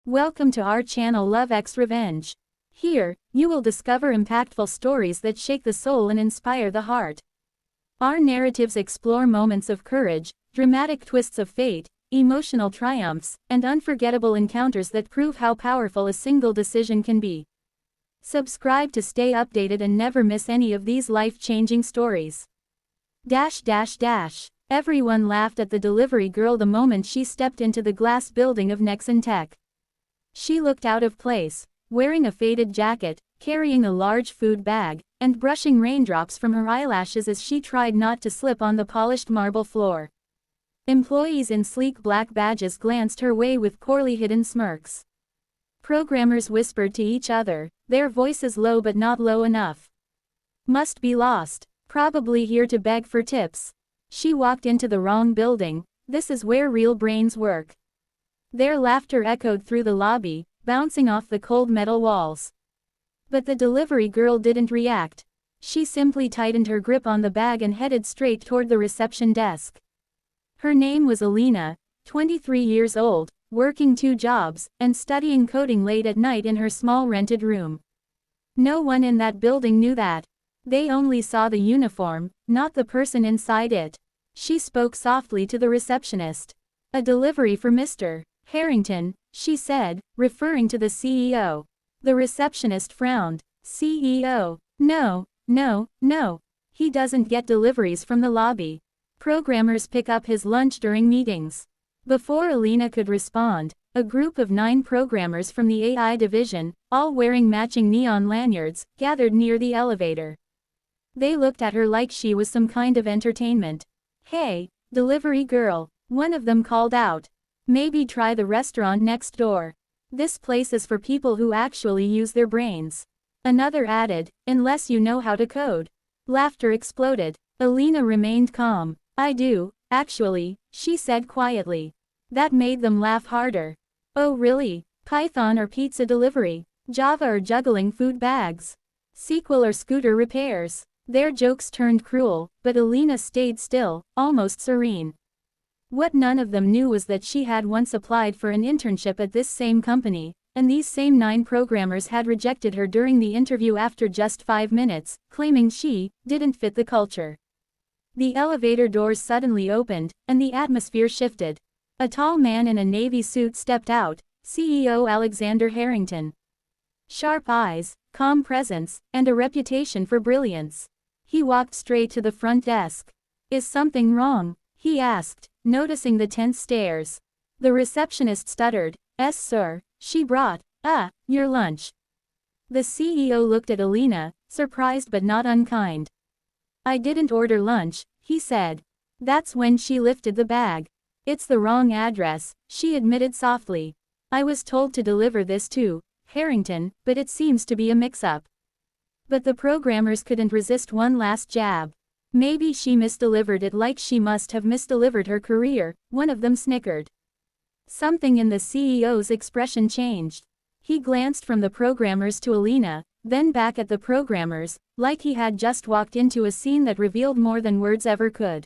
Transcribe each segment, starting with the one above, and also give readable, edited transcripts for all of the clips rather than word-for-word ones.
Welcome to our channel Love X Revenge. Here, you will discover impactful stories that shake the soul and inspire the heart. Our narratives explore moments of courage, dramatic twists of fate, emotional triumphs, and unforgettable encounters that prove how powerful a single decision can be. Subscribe to stay updated and never miss any of these life-changing stories. Everyone laughed at the delivery girl the moment she stepped into the glass building of Nexon Tech. She looked out of place, wearing a faded jacket, carrying a large food bag, and brushing raindrops from her eyelashes as she tried not to slip on the polished marble floor. Employees in sleek black badges glanced her way with poorly hidden smirks. Programmers whispered to each other, their voices low but not low enough. Must be lost. Probably here to beg for tips. She walked into the wrong building. This is where real brains work. Their laughter echoed through the lobby, bouncing off the cold metal walls. But the delivery girl didn't react. She simply tightened her grip on the bag and headed straight toward the reception desk. Her name was Alina, 23 years old, working 2 jobs, and studying coding late at night in her small rented room. No one in that building knew that. They only saw the uniform, not the person inside it. She spoke softly to the receptionist. "A delivery for Mr. Harrington," she said, referring to the CEO. The receptionist frowned. "CEO? No. He doesn't get deliveries from the lobby. Programmers pick up his lunch during meetings." Before Alina could respond, a group of 9 programmers from the AI division, all wearing matching neon lanyards, gathered near the elevator. They looked at her like she was some kind of entertainment. "Hey, delivery girl," one of them called out. "Maybe try the restaurant next door. This place is for people who actually use their brains." Another added, "Unless you know how to code." Laughter exploded. Alina remained calm. "I do, actually," she said quietly. That made them laugh harder. "Oh really? Python or pizza delivery? Java or juggling food bags? SQL or scooter repairs?" Their jokes turned cruel, but Alina stayed still, almost serene. What none of them knew was that she had once applied for an internship at this same company, and these same 9 programmers had rejected her during the interview after just 5 minutes, claiming she didn't fit the culture. The elevator doors suddenly opened, and the atmosphere shifted. A tall man in a navy suit stepped out, CEO Alexander Harrington. Sharp eyes, calm presence, and a reputation for brilliance. He walked straight to the front desk. "Is something wrong?" he asked, noticing the tense stares. The receptionist stuttered, "Yes sir, she brought, your lunch." The CEO looked at Alina, surprised but not unkind. "I didn't order lunch," he said. That's when she lifted the bag. "It's the wrong address," she admitted softly. "I was told to deliver this to Harrington, but it seems to be a mix-up." But the programmers couldn't resist one last jab. "Maybe she misdelivered it like she must have misdelivered her career," one of them snickered. Something in the CEO's expression changed. He glanced from the programmers to Alina, then back at the programmers, like he had just walked into a scene that revealed more than words ever could.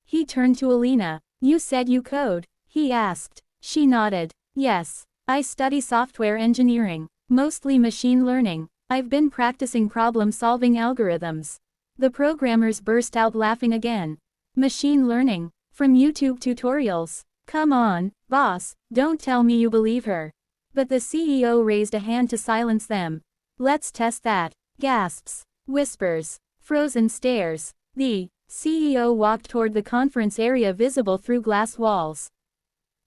He turned to Alina. "You said you code?" he asked. She nodded. "Yes. I study software engineering, mostly machine learning. I've been practicing problem-solving algorithms." The programmers burst out laughing again. "Machine learning? From YouTube tutorials? Come on, boss, don't tell me you believe her." But the CEO raised a hand to silence them. "Let's test that." Gasps, whispers, frozen stares. The CEO walked toward the conference area visible through glass walls.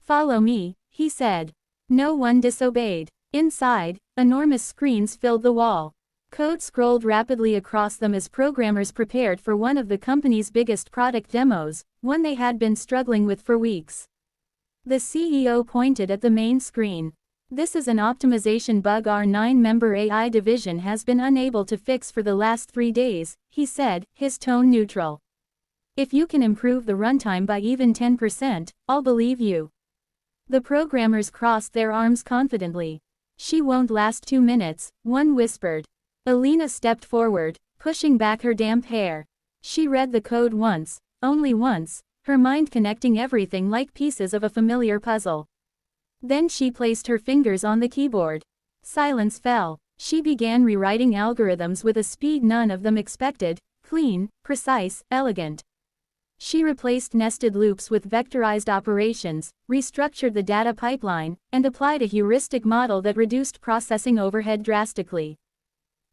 "Follow me," he said. No one disobeyed. Inside, enormous screens filled the wall. Code scrolled rapidly across them as programmers prepared for one of the company's biggest product demos, one they had been struggling with for weeks. The CEO pointed at the main screen. "This is an optimization bug our 9-member AI division has been unable to fix for the last 3 days, he said, his tone neutral. "If you can improve the runtime by even 10%, I'll believe you." The programmers crossed their arms confidently. "She won't last 2 minutes, one whispered. Alina stepped forward, pushing back her damp hair. She read the code once, only once, her mind connecting everything like pieces of a familiar puzzle. Then she placed her fingers on the keyboard. Silence fell. She began rewriting algorithms with a speed none of them expected, clean, precise, elegant. She replaced nested loops with vectorized operations, restructured the data pipeline, and applied a heuristic model that reduced processing overhead drastically.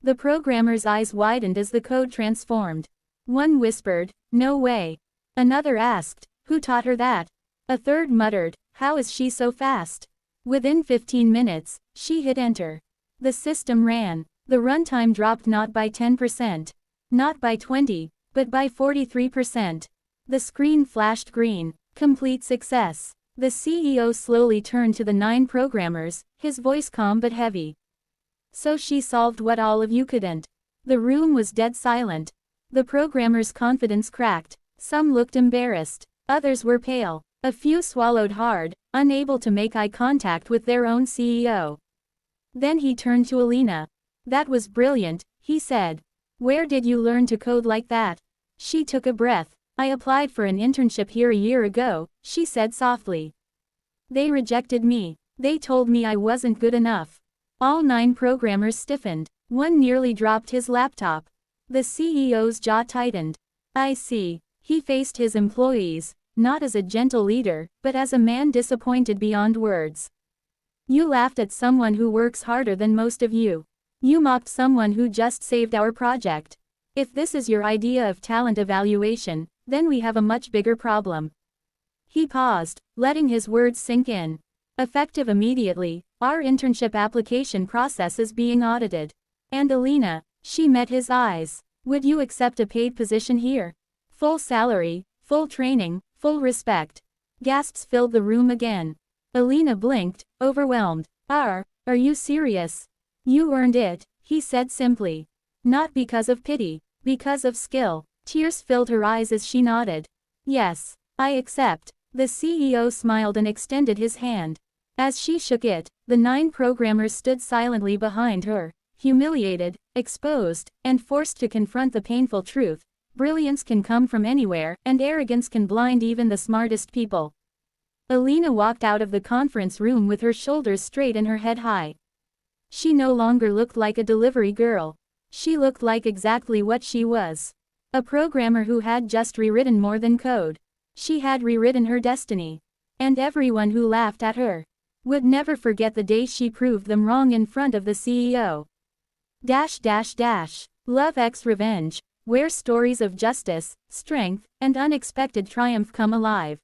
The programmer's eyes widened as the code transformed. One whispered, "No way." Another asked, "Who taught her that?" A third muttered, "How is she so fast?" Within 15 minutes, she hit enter. The system ran. The runtime dropped not by 10%, not by 20, but by 43%. The screen flashed green. Complete success. The CEO slowly turned to the 9 programmers, his voice calm but heavy. "So she solved what all of you couldn't." The room was dead silent. The programmers' confidence cracked. Some looked embarrassed. Others were pale. A few swallowed hard, unable to make eye contact with their own CEO. Then he turned to Alina. "That was brilliant," he said. "Where did you learn to code like that?" She took a breath. "I applied for an internship here a year ago," she said softly. "They rejected me. They told me I wasn't good enough." All 9 programmers stiffened. One nearly dropped his laptop. The CEO's jaw tightened. "I see." He faced his employees, not as a gentle leader, but as a man disappointed beyond words. "You laughed at someone who works harder than most of you. You mocked someone who just saved our project. If this is your idea of talent evaluation, then we have a much bigger problem." He paused, letting his words sink in. "Effective immediately, our internship application process is being audited." And Alina, she met his eyes. "Would you accept a paid position here? Full salary, full training, full respect." Gasps filled the room again. Alina blinked, overwhelmed. Are you serious?" "You earned it," he said simply. "Not because of pity, because of skill." Tears filled her eyes as she nodded. "Yes, I accept." The CEO smiled and extended his hand. As she shook it, the 9 programmers stood silently behind her, humiliated, exposed, and forced to confront the painful truth. Brilliance can come from anywhere, and arrogance can blind even the smartest people. Alina walked out of the conference room with her shoulders straight and her head high. She no longer looked like a delivery girl. She looked like exactly what she was. A programmer who had just rewritten more than code. She had rewritten her destiny. And everyone who laughed at her would never forget the day she proved them wrong in front of the CEO. Love X Revenge, where stories of justice, strength, and unexpected triumph come alive.